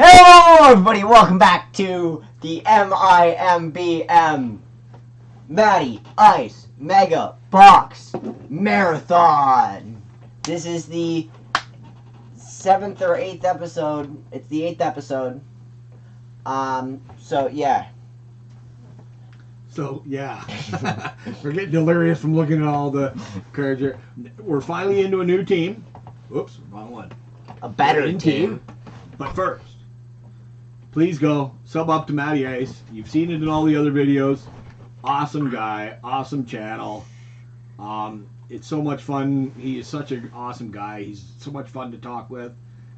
Hello, everybody. Welcome back to the MIMBM Matty Ice Mega Box Marathon. This is the 7th or 8th episode. It's the 8th episode. So yeah. We're getting delirious from looking at all the cards here. We're finally into a new team. Whoops, wrong one. A better team. But first, please go sub up to Matty Ice. You've seen it in all the other videos. Awesome guy, awesome channel. It's so much fun. He is such an awesome guy. He's so much fun to talk with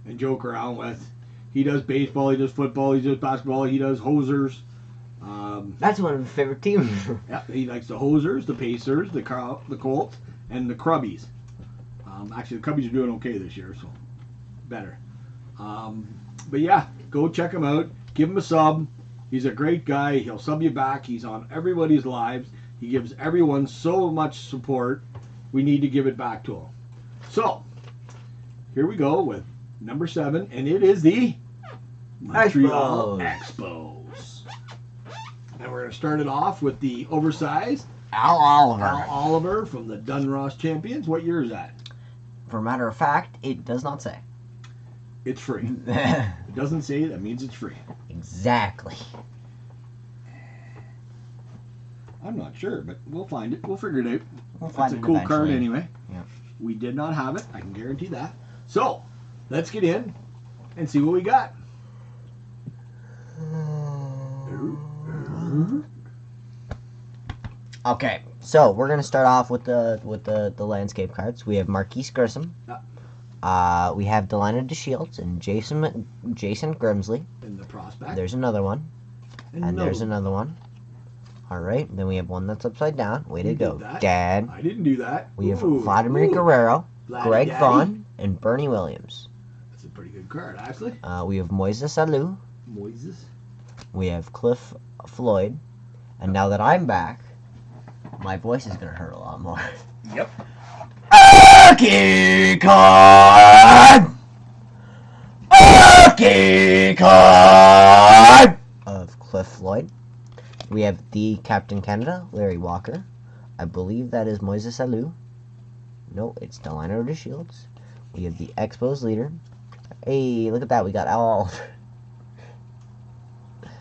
and joke around with. He does baseball, he does football, he does basketball, he does hosers. That's one of my favorite teams. Yeah, he likes the hosers, the Pacers, the Colts, and the Crubbies. Actually, the Crubbies are doing okay this year, so better. But yeah, go check him out. Give him a sub. He's a great guy. He'll sub you back. He's on everybody's lives. He gives everyone so much support. We need to give it back to him. So, here we go with number 7, and it is the Montreal Expos. And we're going to start it off with the oversized Al Oliver. Al Oliver from the Dunross Champions. What year is that? For a matter of fact, it does not say. It's free. It doesn't say, that means it's free. Exactly. I'm not sure, but we'll find it. We'll figure it out. That's a cool eventually. card anyway. Yeah. We did not have it. I can guarantee that. So, let's get in and see what we got. Okay, so we're gonna start off with the landscape cards. We have Marquise Grissom. We have Delina DeShields and Jason Grimsley. And the prospect. There's another one. And there's another one. Alright, then we have one that's upside down. Way to go, Dad. I didn't do that. We have Vladimir Guerrero, Greg Daddy. Vaughn, and Bernie Williams. That's a pretty good card, actually. We have Moises Alou. Moises. We have Cliff Floyd. And now that I'm back, my voice is going to hurt a lot more. Yep. Rookie card! Rookie card! Of Cliff Floyd. We have the Captain Canada, Larry Walker. I believe that is Moises Alou. No, it's Delino DeShields. We have the Expos leader. Hey, look at that. We got Al Oliver.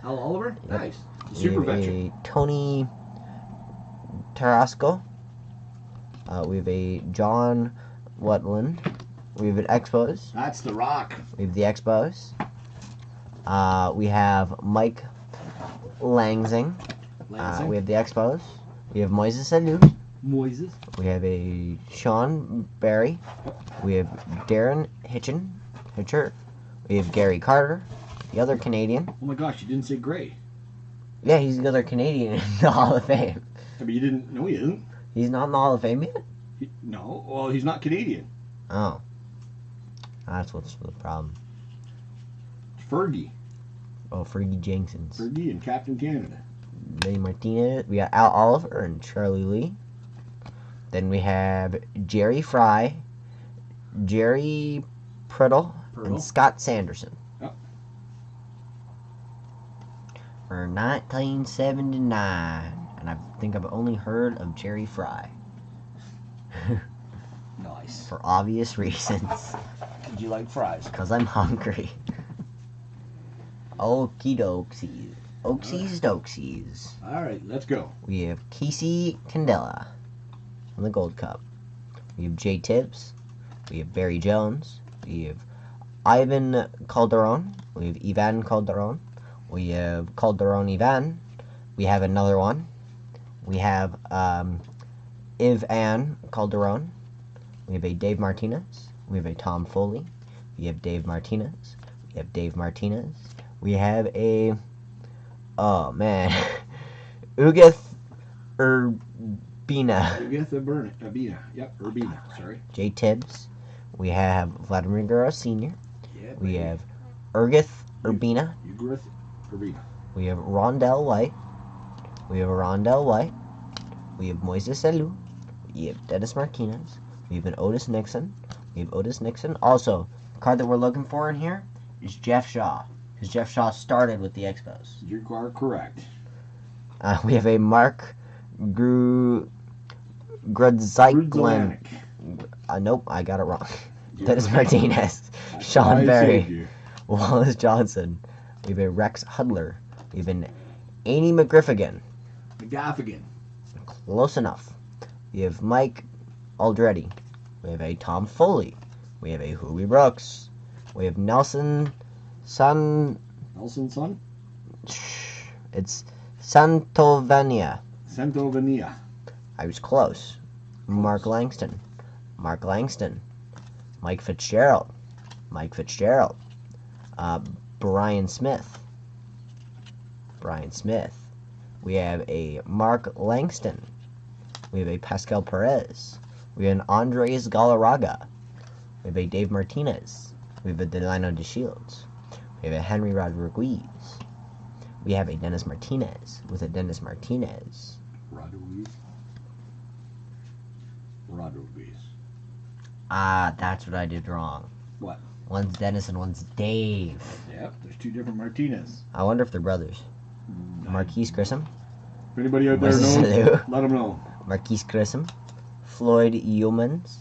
Al Oliver? Yep. Nice. Super veteran. A Tony Tarasco. We have a John Wetland. We have an Expos. That's the Rock. We have the Expos. We have Mike Langsing. We have the Expos. We have Moises Alou. Moises. We have a Sean Barry. We have Darren Hitcher. We have Gary Carter, the other Canadian. Oh my gosh, you didn't say Gray. Yeah, he's the other Canadian in the Hall of Fame. I mean, you didn't. No, he isn't. He's not in the Hall of Fame yet? No, well, he's not Canadian. Oh. That's what's the problem. It's Fergie. Oh, Fergie Jenkins. Fergie and Captain Canada. Benny Martinez. We got Al Oliver and Charlie Lee. Then we have Jerry Fry, Jerry Priddle, and Scott Sanderson. Yep. For 1979. And I think I've only heard of Jerry Fry. Nice. For obvious reasons. Did you like fries? Because I'm hungry. Okie doksies. Oksies doksies. Alright, let's go. We have Casey Candela on the Gold Cup. We have Jay Tibbs. We have Barry Jones. We have Ivan Calderon. We have Ivan Calderon. We have Calderon Ivan. We have another one. We have Ivan Calderon. We have a Dave Martinez. We have a Tom Foley. We have Dave Martinez. We have Dave Martinez. We have a... Oh, man. Ugith Urbina. Ugith Urbina. Yep, Urbina. Sorry. Jay Tibbs. We have Vladimir Guerrero Sr. Yeah, we have Ugith Urbina. Ugith Urbina. We have Rondell White. We have Rondell White. We have Moises Alou. We have Dennis Martinez. We have an Otis Nixon. We have Otis Nixon. Also, the card that we're looking for in here is Jeff Shaw. Because Jeff Shaw started with the Expos. You are correct. We have a Mark Grudzyklan. Nope, I got it wrong. Dennis Martinez, Sean Berry, Wallace Johnson. We have a Rex Hudler. We have an Annie McGriffigan. McGaffigan. Close enough. We have Mike Aldretti. We have a Tom Foley. We have a Huey Brooks. We have Nelson Son. Nelson Son? It's Santovania. Santovania. I was close. Mark Langston. Mark Langston. Mike Fitzgerald. Mike Fitzgerald. Brian Smith. Brian Smith. We have a Mark Langston. We have a Pascal Perez. We have an Andres Galarraga. We have a Dave Martinez. We have a Delano DeShields. We have a Henry Rodriguez. We have a Dennis Martinez with a Dennis Martinez. Rodriguez. That's what I did wrong. What? One's Dennis and one's Dave. Yep, there's two different Martinez. I wonder if they're brothers. Marquise Grissom. If anybody out there knows, let them know. Marquise Grissom. Floyd Yeomans.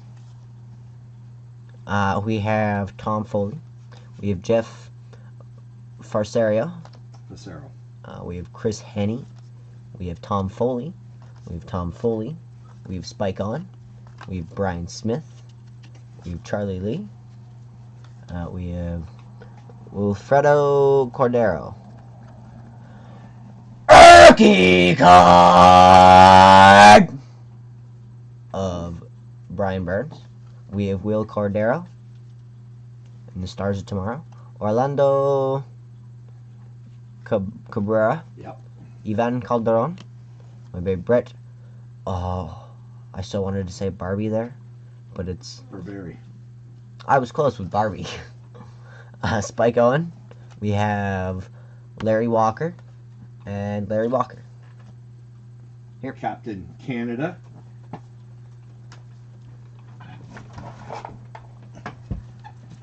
We have Tom Foley. We have Jeff Farsario. We have Chris Henney. We have Tom Foley. We have Tom Foley. We have Spike On. We have Brian Smith. We have Charlie Lee. We have Wilfredo Cordero. Rookie card of Brian Burns. We have Will Cordero in the Stars of Tomorrow. Orlando Cabrera. Yep. Ivan Calderon. We have Brett. Oh, I still wanted to say Barbie there, but it's Barberry. I was close with Barbie. Spike Owen. We have Larry Walker and Larry Walker. Here, Captain Canada.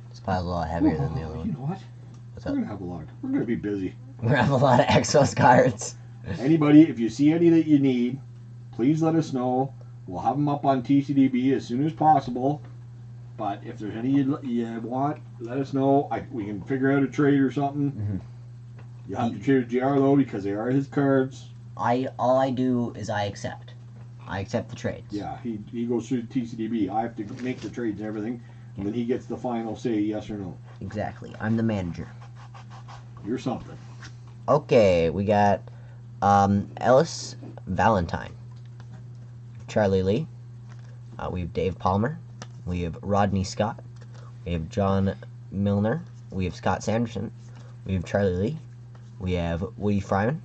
This pile's a lot heavier than the other one. You know what? What's We're up? gonna have a lot. We're gonna be busy. We're gonna have a lot of Expos cards. Anybody, if you see any that you need, please let us know. We'll have them up on TCDB as soon as possible. But if there's any you want, let us know. We can figure out a trade or something. Mm-hmm. You have to trade with JR though because they are his cards. All I do is I accept. I accept the trades. Yeah, he goes through TCDB. I have to make the trades and everything, and then he gets the final say yes or no. Exactly. I'm the manager. You're something. Okay, we got Ellis Valentine, Charlie Lee. We have Dave Palmer. We have Rodney Scott. We have John Milner. We have Scott Sanderson. We have Charlie Lee. We have Woody Fryman.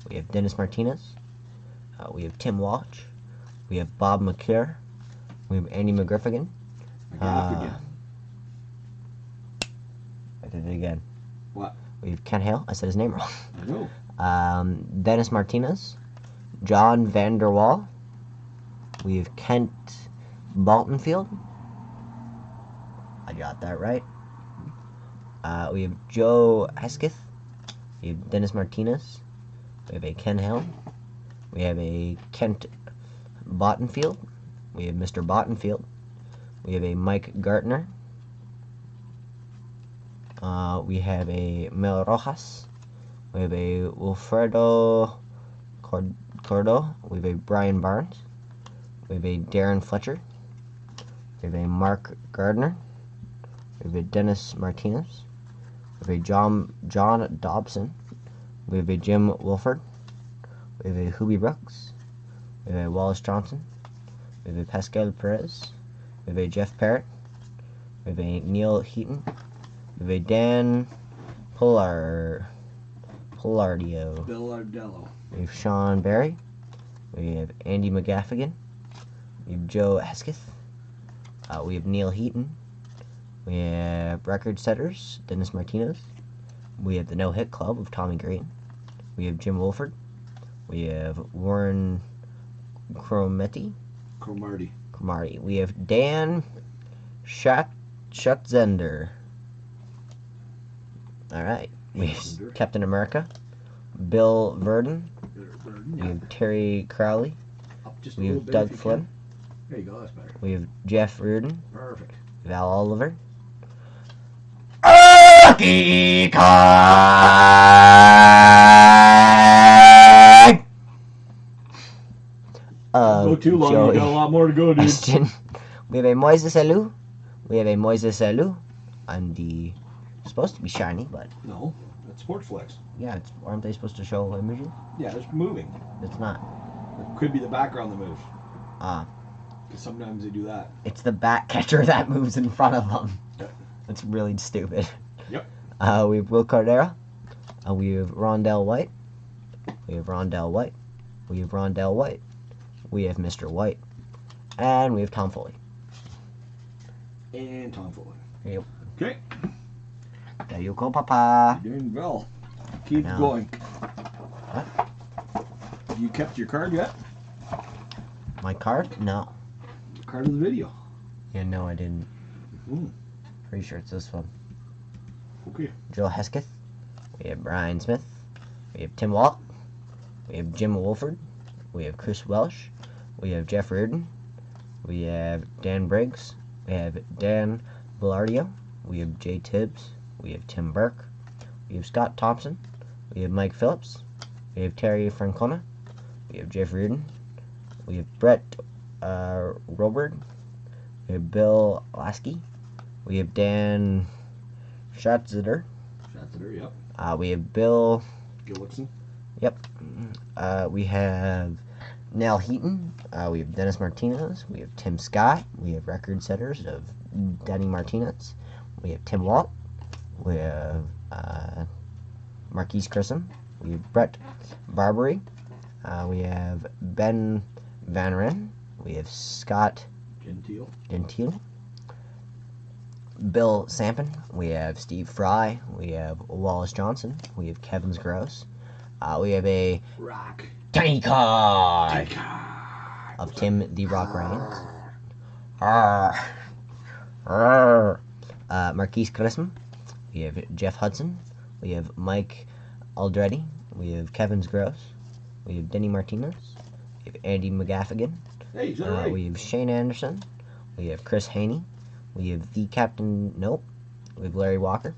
We have Dennis Martinez. We have Tim Walsh. We have Bob McCure. We have Andy McGriffigan. McGaffigan. I did it again. What? We have Ken Hale. I said his name wrong. I know. Dennis Martinez. John Vanderwall. We have Kent Baltonfield. I got that right. We have Joe Hesketh. We have Dennis Martinez. We have a Ken Hale. We have a Kent Bottenfield. We have Mr. Bottenfield. We have a Mike Gartner. We have a Mel Rojas. We have a Wilfredo Cordo. We have a Brian Barnes. We have a Darren Fletcher. We have a Mark Gardner. We have a Dennis Martinez. We have a John Dobson. We have a Jim Wilford. We have a Huey Brooks. We have a Wallace Johnson. We have a Pascal Perez. We have a Jeff Parrott. We have a Neil Heaton. We have a Dan Pillardio. Billardello. We have Sean Berry. We have Andy McGaffigan. We have Joe Hesketh. We have Neil Heaton. We have Record Setters, Dennis Martinez. We have the No Hit Club of Tommy Green. We have Jim Wolford. We have Warren Cromarty. We have Dan Schatzender. All right. We have Captain America, Bill Verdon. We have Terry Crowley. Up just a We little have bit Doug if you Flynn. can. There you go, that's better. We have Jeff Reardon. Perfect. Val Oliver. Rookie card! Don't go too long, you got a lot more to go, dude. Ashton. We have a Moises Alou. We have a Moises Alou on the... supposed to be shiny, but... No, that's Sports Flex. Yeah, aren't they supposed to show images? Yeah, it's moving. It's not. It could be the background that moves. Ah. Because sometimes they do that. It's the bat catcher that moves in front of them. Yep. That's really stupid. Yep. We have Will Cardera. We have Rondell White. We have Rondell White. We have Rondell White. We have Mr. White. And we have Tom Foley. And Tom Foley. Yep. Okay. There you go, Papa. You're doing well. Keep No. going. What? You kept your card yet? My card? No. Card of the video. Yeah, no, I didn't. Mm. Pretty sure it's this one. Okay. Joe Hesketh. We have Brian Smith. We have Tim Walk. We have Jim Wolford. We have Chris Welsh. We have Jeff Reardon. We have Dan Briggs. We have Dan Villardio. We have Jay Tibbs. We have Tim Burke. We have Scott Thompson. We have Mike Phillips. We have Terry Francona. We have Jeff Reardon. We have Brett Roberg. We have Bill Lasky. We have Dan Schatzeder. Schatzeder, yep. We have Bill Gillickson. Yep. We have Nell Heaton. We have Dennis Martinez. We have Tim Scott. We have record setters of Denny Martinez. We have Tim Walt. We have Marquise Grissom. We have Brett Barbary. We have Ben Van Ren. We have Scott Gentile. Bill Sampson. We have Steve Fry. We have Wallace Johnson. We have Kevin's Gross. We have a Rock. tiny card of Tim the Rock Reigns. Marquise Grissom. We have Jeff Hudson. We have Mike Aldretti. We have Kevin's Gross. We have Denny Martinez. We have Andy McGaffigan. Hey, is that right? We have Shane Anderson. We have Chris Haney. We have the Captain Nope. We have Larry Walker.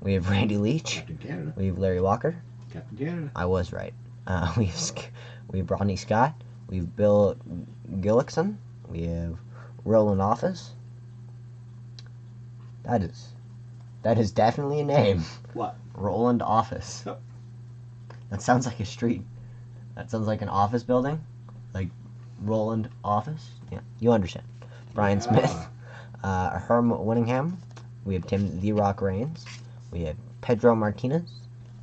We have Randy Leach. Captain Canada. We have Larry Walker. Captain Canada. I was right. We have Rodney Scott. We have Bill Gillickson. We have Roland Office. That is definitely a name. What? Roland Office. Yep. That sounds like a street. That sounds like an office building. Like Roland Office. Yeah, you understand. Brian Smith. Herm Winningham. We have Tim The Rock Reigns. We have Pedro Martinez.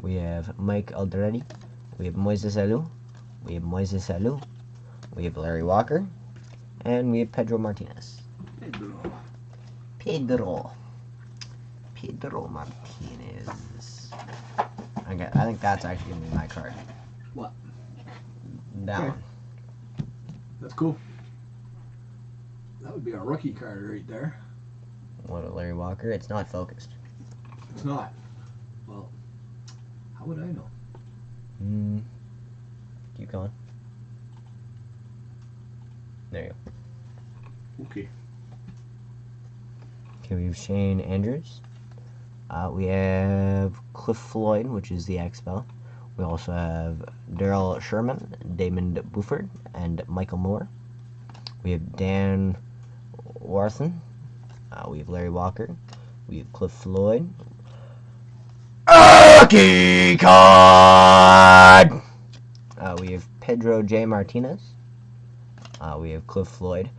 We have Mike Aldretti. We have Moises Alou. We have Moises Alou. We have Larry Walker. And we have Pedro Martinez. Pedro Martinez. I think that's actually going to be my card. What? That Okay. one. That's cool. That would be a rookie card right there. What, a Larry Walker? It's not focused. It's not. Well, how would I know? Keep going. There you go. Okay. Okay, we have Shane Andrews. We have Cliff Floyd, which is the Expel. We also have Daryl Sherman, Damon Buford, and Michael Moore. We have Dan Warthen. We have Larry Walker. We have Cliff Floyd. Rookie card! We have Pedro J. Martinez. We have Cliff Floyd.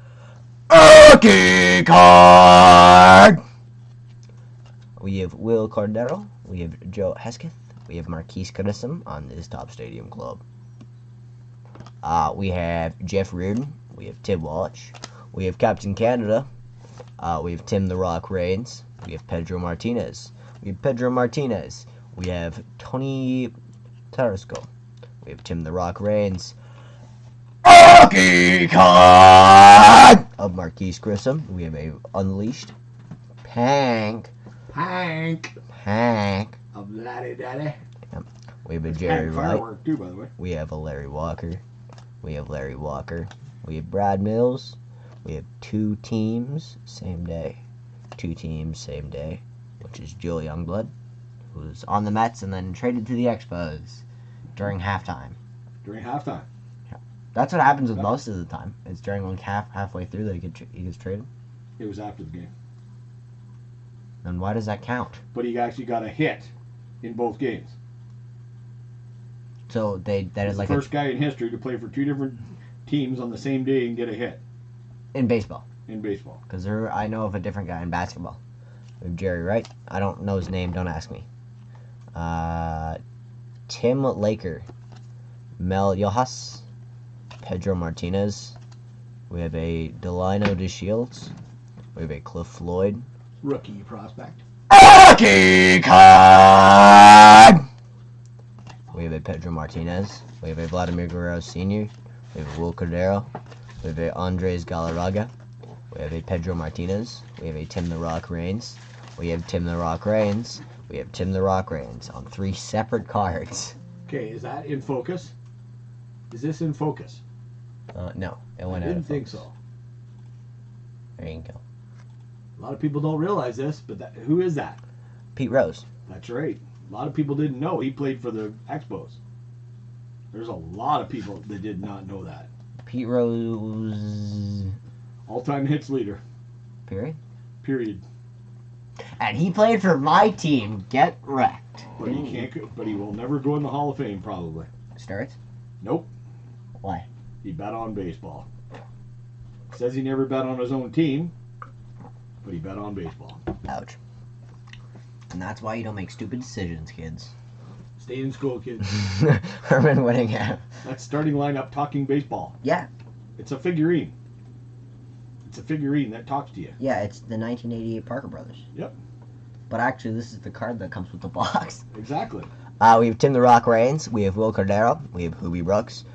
Rookie card! We have Will Cordero. We have Joe Hesketh. We have Marquise Grissom on this Top Stadium Club. We have Jeff Reardon. We have Tim Walsh. We have Captain Canada. We have Tim The Rock Reigns. We have Pedro Martinez. We have Pedro Martinez. We have Tony Tarasco. We have Tim The Rock Reigns. Rookie card of Marquise Grissom. We have a Unleashed. Pank. Of Laddie Daddy. We have a Jerry Wright. Firework too, by the way. We have a Larry Walker. We have Larry Walker. We have Brad Mills. We have 2 teams, same day. 2 teams, same day. Which is Joe Youngblood, who's on the Mets and then traded to the Expos during halftime. During halftime. That's what happens with most of the time. It's during like halfway through that he gets traded. It was after the game. Then why does that count? But he actually got a hit in both games. So that is like the first guy in history to play for 2 different teams on the same day and get a hit. In baseball. In baseball. Because I know of a different guy in basketball. We have Jerry Wright. I don't know his name. Don't ask me. Tim Laker. Mel Yohas. Pedro Martinez. We have a Delino DeShields. We have a Cliff Floyd. Rookie prospect. Rookie card! We have a Pedro Martinez. We have a Vladimir Guerrero Sr. We have a Will Cordero. We have a Andres Galarraga. We have a Pedro Martinez. We have a Tim the Rock Reigns. We have Tim the Rock Reigns. We have Tim the Rock Reigns on 3 separate cards. Okay, is that in focus? Is this in focus? No, it went I out didn't of think focus. so. There you go. A lot of people don't realize this, but who is that? Pete Rose. That's right. A lot of people didn't know he played for the Expos. There's a lot of people that did not know that. Pete Rose. All-time hits leader. Period. Period. And he played for my team. Get wrecked. But he can't. But he will never go in the Hall of Fame, probably. Starts? Nope. Why? He bet on baseball. Says he never bet on his own team, but he bet on baseball. Ouch. And that's why you don't make stupid decisions, kids. Stay in school, kids. Herman Whittingham. That's starting lineup talking baseball. Yeah. It's a figurine. It's a figurine that talks to you. Yeah, it's the 1988 Parker Brothers. Yep. But actually, this is the card that comes with the box. Exactly. We have Tim the Rock Reigns. We have Will Cordero. We have Hubie Brooks.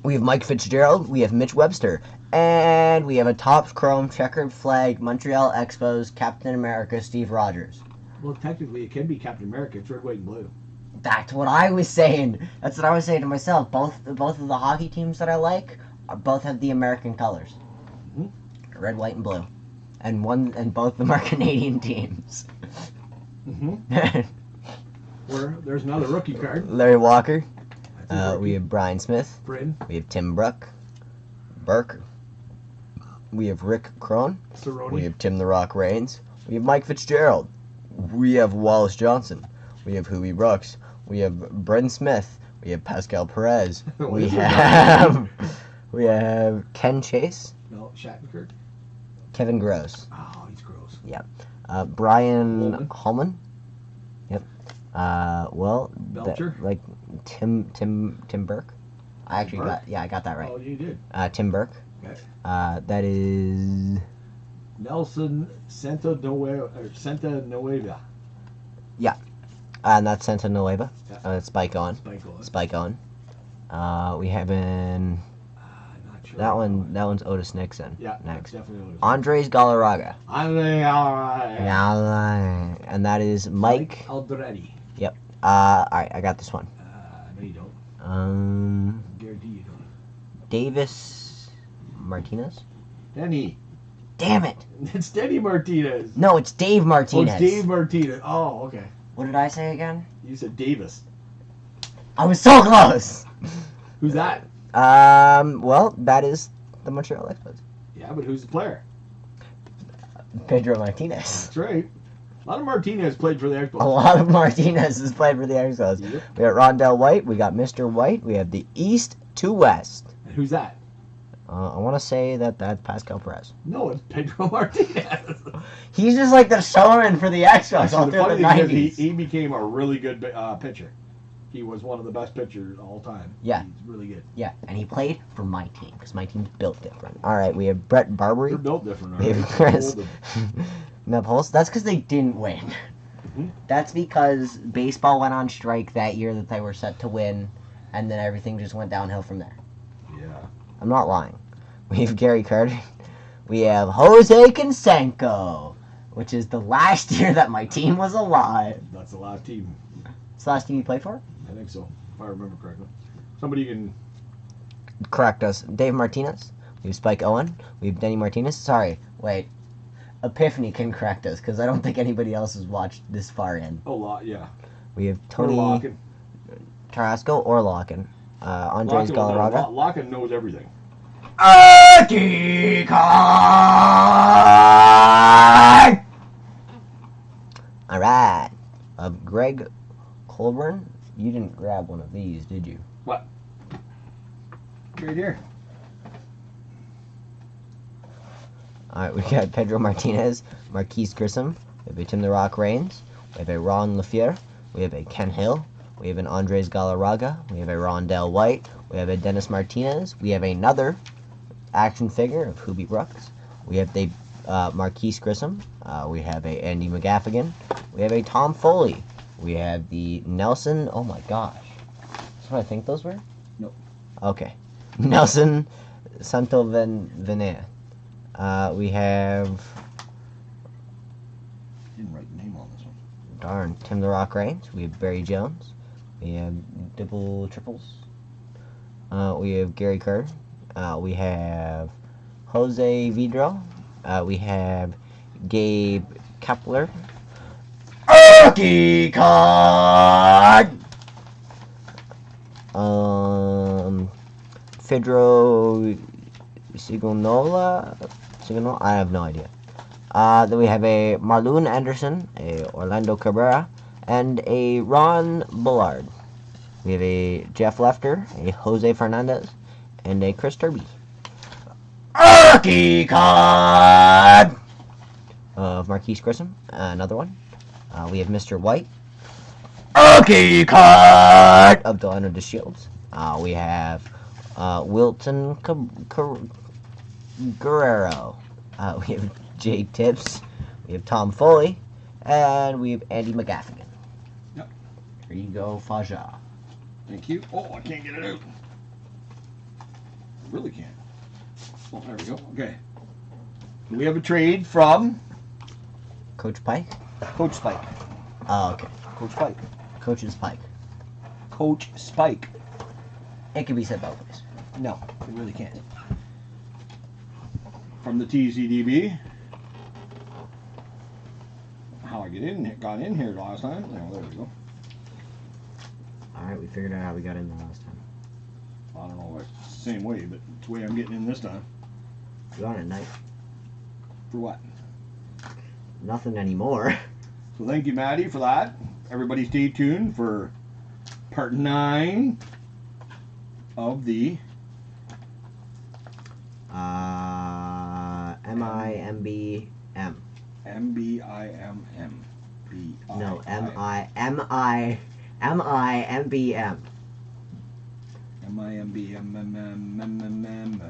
We have Mike Fitzgerald. We have Mitch Webster. And we have a Topps Chrome checkered flag Montreal Expos Captain America Steve Rogers. Well, technically, it can be Captain America. It's red, white, and blue. That's what I was saying. That's what I was saying to myself. Both of the hockey teams that I like both have the American colors. Mm-hmm. Red, white, and blue. And both of them are Canadian teams. Mm-hmm. There's another rookie card. Larry Walker. We have Brian Smith. Bryn. We have Tim Burke. We have Rick Cron. Cerrone. We have Tim the Rock Reigns. We have Mike Fitzgerald. We have Wallace Johnson. We have Hubie Brooks. We have Bren Smith. We have Pascal Perez. we have Ken Chase. No, Shattenkirk. Kevin Gross. Oh, he's gross. Yep. Brian Holman. Yep. Belcher. Tim Burke. I actually I got that right. Oh, you did. Tim Burke. Okay. That is Nelson Santa Nueva. Yeah. And that's Santa Nueva. Yeah. Spike on. Spike on. We have in not sure. that one's Otis Nixon. Yeah, next. Definitely Otis. Andres Galarraga. Andres. And that is Mike Aldretti. Yep. Alright, I got this one. No, you don't. Guarantee you don't. Davis Martinez? Denny. Damn it! It's Denny Martinez. No, it's Dave Martinez. Oh, it's Dave Martinez. Oh, okay. What did I say again? You said Davis. I was so close! Who's that? Well, that is the Montreal Expos. Yeah, but who's the player? Pedro Martinez. That's right. A lot of Martinez played for the Expos. A lot of Martinez has played for the Expos. Yep. We got Rondell White. We got Mr. White. We have the East to West. And who's that? I want to say that's Pascal Perez. No, it's Pedro Martinez. He's just like the showman for the Expos all the through funny the thing 90s. is he became a really good pitcher. He was one of the best pitchers all time. Yeah. He's really good. Yeah, and he played for my team because my team's built different. All right, we have Brett Barbary. They're built different. We have Chris Nepholz. That's because they didn't win. Mm-hmm. That's because baseball went on strike that year that they were set to win, and then everything just went downhill from there. Yeah. I'm not lying. We have Gary Carter. We have Jose Canseco. which is the last year that my team was alive. That's the last team. It's the last team you played for? I think so, if I remember correctly. Somebody can... Correct us. Dave Martinez. We have Spike Owen. We have Denny Martinez. Sorry, wait. Epiphany can correct us, because I don't think anybody else has watched this far in. Oh, yeah. We have Tony Larkin. Tarasco or Larkin. Andres Galarraga. Larkin knows everything. Alright. Greg Colburn. You didn't grab one of these, did you? What? Right here. Alright, we got Pedro Martinez, Marquise Grissom, we have a Tim the Rock Reigns, we have a Ron LaFleur, we have a Ken Hill, we have an Andres Galarraga, we have a Rondell White, we have a Dennis Martinez, we have another action figure of Hoobie Brooks, we have the Marquise Grissom, we have a Andy McGaffigan, we have a Tom Foley, we have the Nelson, oh my gosh, that's what I think those were? Nope. Okay. Nelson Santovener. We have... Didn't write the name on this one. Darn. Tim the Rock Reigns. We have Barry Jones. We have double triples. We have Gary Kerr. We have Jose Vidro. We have Gabe Kepler. Rookie card! Fedro Signola? I have no idea. Then we have a Marlon Anderson, a Orlando Cabrera, and a Ron Bullard. We have a Jeff Lefter, a Jose Fernandez, and a Chris Turby. Rookie card of Marquise Grissom, another one. We have Mr. White. Rookie card of Delano DeShields. We have Wilton Guerrero. We have Jay Tips. We have Tom Foley. And we have Andy McGaffigan. Yep. Here you go, Faja. Thank you. Oh, I can't get it out. I really can't. Oh, there we go. Okay. We have a trade from Coach Pike? Coach Spike. Oh, okay. Coach Spike. Coach's Pike. Coach Spike. It can be said both ways. No, it really can't. From the TCDB. How I got in here last time. Oh, there we go. Alright, we figured out how we got in there last time. I don't know if it's the same way, but it's the way I'm getting in this time. You on at night? For what? Nothing anymore. So thank you, Matty, for that. Everybody stay tuned for part 9 of the M-I-M-B-M. M-B-I-M-M. No, M-I-M-B-M. M-I-M-B-M-M-M-M-M.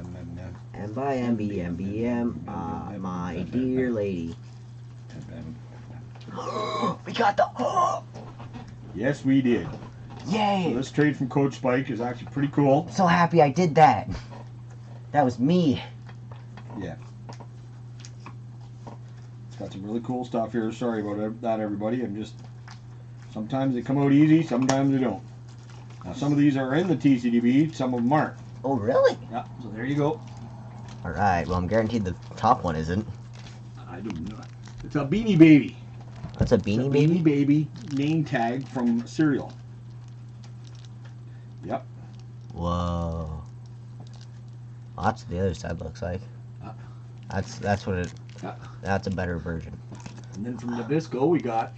M-I-M-B-M-B-M. My dear lady. We got the... Yes, we did. Yay! So this trade from Coach Spike is actually pretty cool. So happy I did that. That was me. Yeah. It's got some really cool stuff here. Sorry about that, everybody. Sometimes they come out easy, sometimes they don't. Now, some of these are in the TCDB, some of them aren't. Oh, really? Yeah, so there you go. Alright, well, I'm guaranteed the top one isn't. I do not. It's a Beanie Baby. That's a Beanie Baby? Baby? Beanie Baby name tag from cereal. Yep. Whoa. Well, that's what the other side looks like. That's what it... That's a better version. And then from Nabisco, we got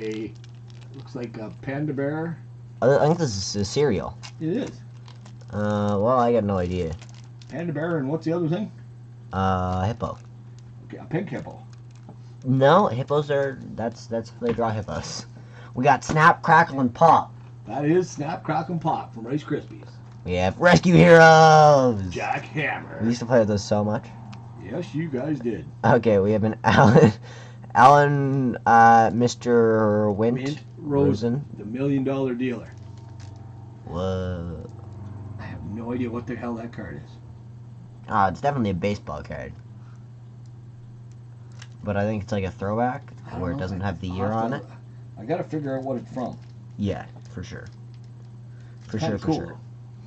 looks like a Panda Bear. I think this is a cereal. It is. Well, I got no idea. Panda Bear, and what's the other thing? Hippo. Okay, a pink hippo. No, hippos are... That's they draw hippos. We got Snap, Crackle, and Pop. That is Snap, Crackle, and Pop from Rice Krispies. We have Rescue Heroes! Jack Hammer. We used to play with those so much. Yes, you guys did. Okay, we have an Alan, Mr. Wint Rosen, the $1 Million Dealer. Whoa. I have no idea what the hell that card is. It's definitely a baseball card. but I think it's like a throwback where it doesn't have the year on it. I gotta figure out what it's from. Yeah, for sure. For Kinda sure, for cool. sure.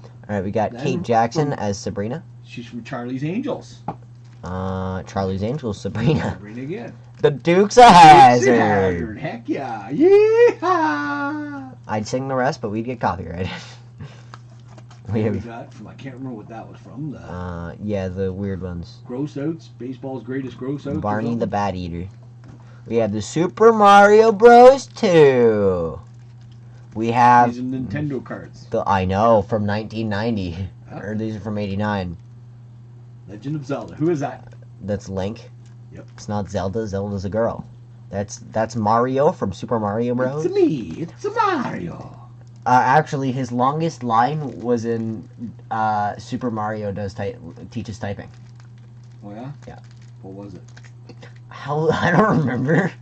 All right, we got Then Kate Jackson from- as Sabrina. She's from Charlie's Angels. Charlie's Angels, Sabrina. Sabrina again. The Dukes of Hazzard. Heck yeah. Yeehaw! I'd sing the rest, but we'd get copyrighted. We got from, I can't remember what that was from. Yeah, the weird ones. Gross Outs, baseball's greatest gross outs. Barney the Bat Eater. We have the Super Mario Bros. 2. We have These are Nintendo cards. I know, from 1990. Huh? Or these are from 89. Legend of Zelda. Who is that? That's Link. Yep. It's not Zelda. Zelda's a girl. That's Mario from Super Mario Bros. It's me. It's Mario. Actually, his longest line was in Super Mario teaches typing. Oh yeah. Yeah. What was it? How I don't remember.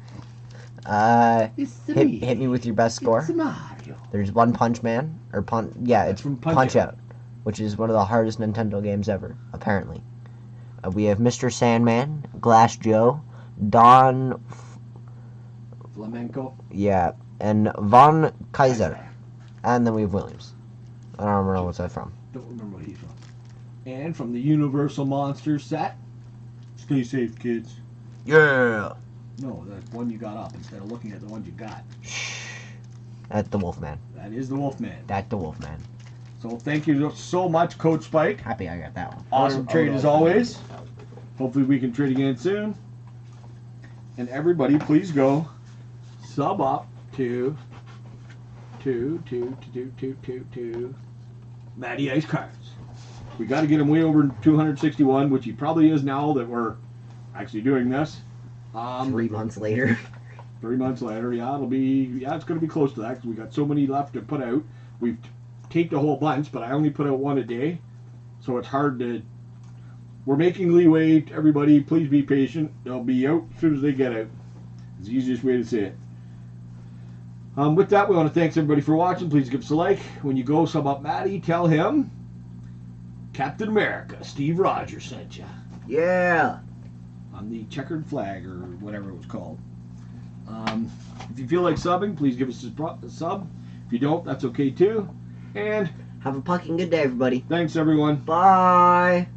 It's Hit me with your best score. It's Mario. There's One Punch Man or Yeah, That's it's from Punch Out, which is one of the hardest Nintendo games ever, apparently. We have Mr. Sandman, Glass Joe, Don. Flamenco. Yeah, and Von Kaiser. And then we have Williams. I don't remember what's that from. Don't remember what he's from. And from the Universal Monsters set. Stay safe, kids. Yeah. No, that's one you got up instead of looking at the ones you got. At the Wolfman. That is the Wolfman. That the Wolfman. So thank you so much, Coach Spike. Happy I got that one. Awesome trade as always. Hopefully we can trade again soon. And everybody, please go sub up to Matty Ice Cards. We got to get him way over 261, which he probably is now that we're actually doing this. 3 months later. 3 months later, yeah, it's going to be close to that because we got so many left to put out. We've taped a whole bunch, but I only put out one a day, so it's hard to. We're making leeway. Everybody, please be patient. They'll be out as soon as they get out. It's the easiest way to say it. With that, we want to thank everybody for watching. Please give us a like. When you go sub up Matty, tell him Captain America, Steve Rogers sent you. Yeah. On the checkered flag or whatever it was called. If you feel like subbing, please give us a sub. If you don't, that's okay too. And Have a fucking good day, everybody. thanks, everyone. Bye.